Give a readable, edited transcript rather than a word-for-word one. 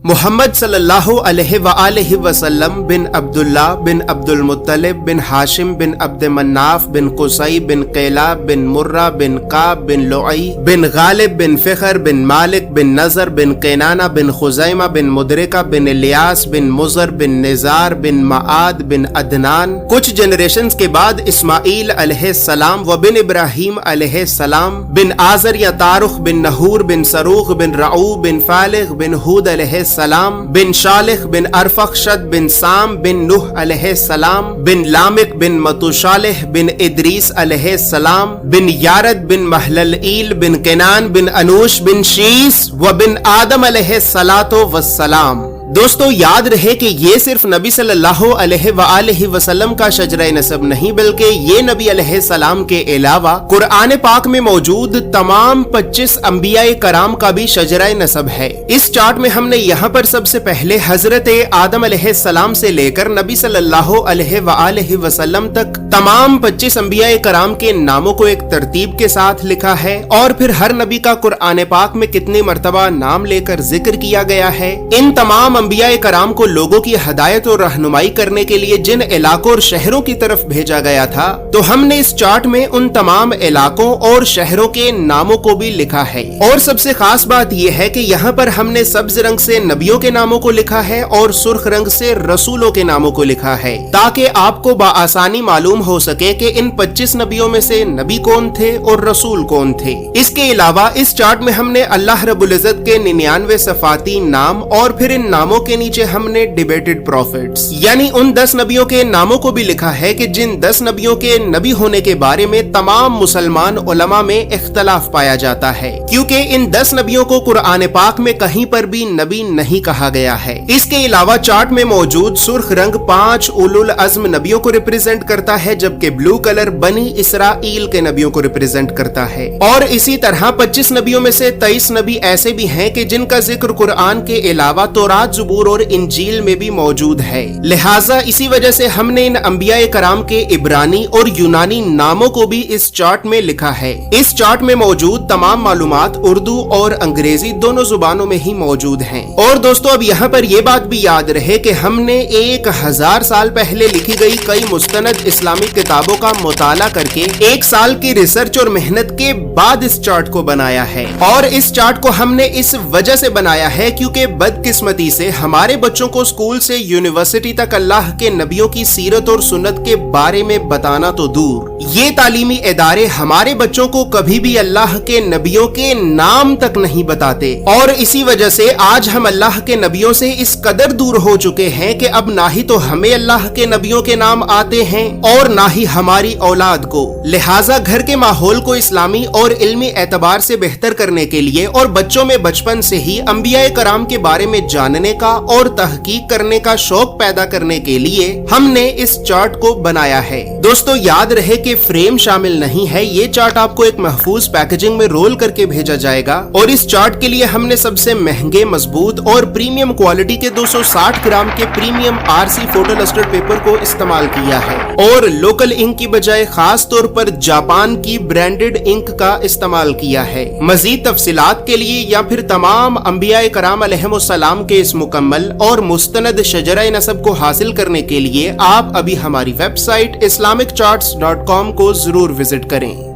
محمد صلی اللہ علیہ وآلہ وسلم بن عبداللہ بن عبد المطلب بن ہاشم بن عبد مناف بن قصی بن قیلاب بن مرہ بن کعب بن لعی بن غالب بن فخر بن مالک بن نضر بن قینانہ بن خزیمہ بن مدرکہ بن الیاس بن مضر بن نزار بن معاد بن عدنان. کچھ جنریشنز کے بعد اسماعیل علیہ السلام و بن ابراہیم علیہ السلام بن آزر یا تارخ بن نحور بن سروخ بن رعو بن فالغ بن ہود علیہ السلام بن شالخ بن ارفخشد بن سام بن نوح علیہ السلام بن لامک بن متوشالح بن ادریس علیہ السلام بن یارد بن محللئیل بن کنان بن انوش بن شیس و بن آدم علیہ السلام. دوستو یاد رہے کہ یہ صرف نبی صلی اللہ علیہ وآلہ وسلم کا شجرہ نسب نہیں بلکہ یہ نبی علیہ السلام کے علاوہ قرآن پاک میں موجود تمام 25 انبیاء کرام کا بھی شجرہ نسب ہے. اس چارٹ میں ہم نے یہاں پر سب سے پہلے حضرت آدم علیہ السلام سے لے کر نبی صلی اللہ علیہ وآلہ وسلم تک تمام 25 انبیاء کرام کے ناموں کو ایک ترتیب کے ساتھ لکھا ہے اور پھر ہر نبی کا قرآن پاک میں کتنی مرتبہ نام لے کر ذکر کیا گیا ہے. ان تمام انبیاء کرام کو لوگوں کی ہدایت اور رہنمائی کرنے کے لیے جن علاقوں اور شہروں کی طرف بھیجا گیا تھا تو ہم نے اس چارٹ میں ان تمام علاقوں اور شہروں کے ناموں کو بھی لکھا ہے. اور سب سے خاص بات یہ ہے کہ یہاں پر ہم نے سبز رنگ سے نبیوں کے ناموں کو لکھا ہے اور سرخ رنگ سے رسولوں کے ناموں کو لکھا ہے تاکہ آپ کو بآسانی معلوم ہو سکے کہ ان 25 نبیوں میں سے نبی کون تھے اور رسول کون تھے. اس کے علاوہ اس چارٹ میں ہم نے اللہ رب العزت کے 99 صفاتی نام اور پھر ان ناموں کے نیچے ہم نے ڈیبیٹڈ پروفیٹس یعنی ان 10 نبیوں کے ناموں کو بھی لکھا ہے کہ جن 10 نبیوں کے نبی ہونے کے بارے میں تمام مسلمان علماء میں اختلاف پایا جاتا ہے کیونکہ ان 10 نبیوں کو قرآن پاک میں کہیں پر بھی نبی نہیں کہا گیا ہے. اس کے علاوہ چارٹ میں موجود سرخ رنگ 5 اولو العزم نبیوں کو ریپرزینٹ کرتا ہے جبکہ بلو کلر بنی اسرائیل کے نبیوں کو ریپرزینٹ کرتا ہے. اور اسی طرح 25 نبیوں میں سے 23 نبی ایسے بھی ہیں کہ جن کا ذکر قرآن کے علاوہ تورات زبور اور انجیل میں بھی موجود ہے. لہٰذا اسی وجہ سے ہم نے ان انبیاء کرام کے عبرانی اور یونانی ناموں کو بھی اس چارٹ میں لکھا ہے. اس چارٹ میں موجود تمام معلومات اردو اور انگریزی دونوں زبانوں میں ہی موجود ہیں. اور دوستو اب یہاں پر یہ بات بھی یاد رہے کہ ہم نے 1000 سال پہلے لکھی گئی کئی مستند اسلامی کتابوں کا مطالعہ کر کے 1 سال کی ریسرچ اور محنت کے بعد اس چارٹ کو بنایا ہے. اور اس چارٹ کو ہم نے اس وجہ سے بنایا ہے کیونکہ بدقسمتی سے ہمارے بچوں کو اسکول سے یونیورسٹی تک اللہ کے نبیوں کی سیرت اور سنت کے بارے میں بتانا تو دور، یہ تعلیمی ادارے ہمارے بچوں کو کبھی بھی اللہ کے نبیوں کے نام تک نہیں بتاتے. اور اسی وجہ سے آج ہم اللہ کے نبیوں سے اس قدر دور ہو چکے ہیں کہ اب نہ ہی تو ہمیں اللہ کے نبیوں کے نام آتے ہیں اور نہ ہی ہماری اولاد کو. لہٰذا گھر کے ماحول کو اسلامی اور علمی اعتبار سے بہتر کرنے کے لیے اور بچوں میں بچپن سے ہی انبیاء کرام کے بارے میں جاننے کا اور تحقیق کرنے کا شوق پیدا کرنے کے لیے ہم نے اس چارٹ کو بنایا ہے. دوستو یاد رہے کہ فریم شامل نہیں ہے. یہ چارٹ آپ کو ایک محفوظ پیکیجنگ میں رول کر کے بھیجا جائے گا اور اس چارٹ کے لیے ہم نے سب سے مہنگے مضبوط اور پریمیم کوالٹی کے 260 گرام کے premium RC photo lustre paper کو استعمال کیا ہے اور لوکل انک کی بجائے خاص طور پر جاپان کی برانڈڈ انک کا استعمال کیا ہے. مزید تفصیلات کے لیے یا پھر تمام انبیاء کرام علیہم السلام کے اس مکمل اور مستند شجرہ نسب کو حاصل کرنے کے لیے آپ ابھی ہماری ویب سائٹ islamiccharts.com کو ضرور وزٹ کریں.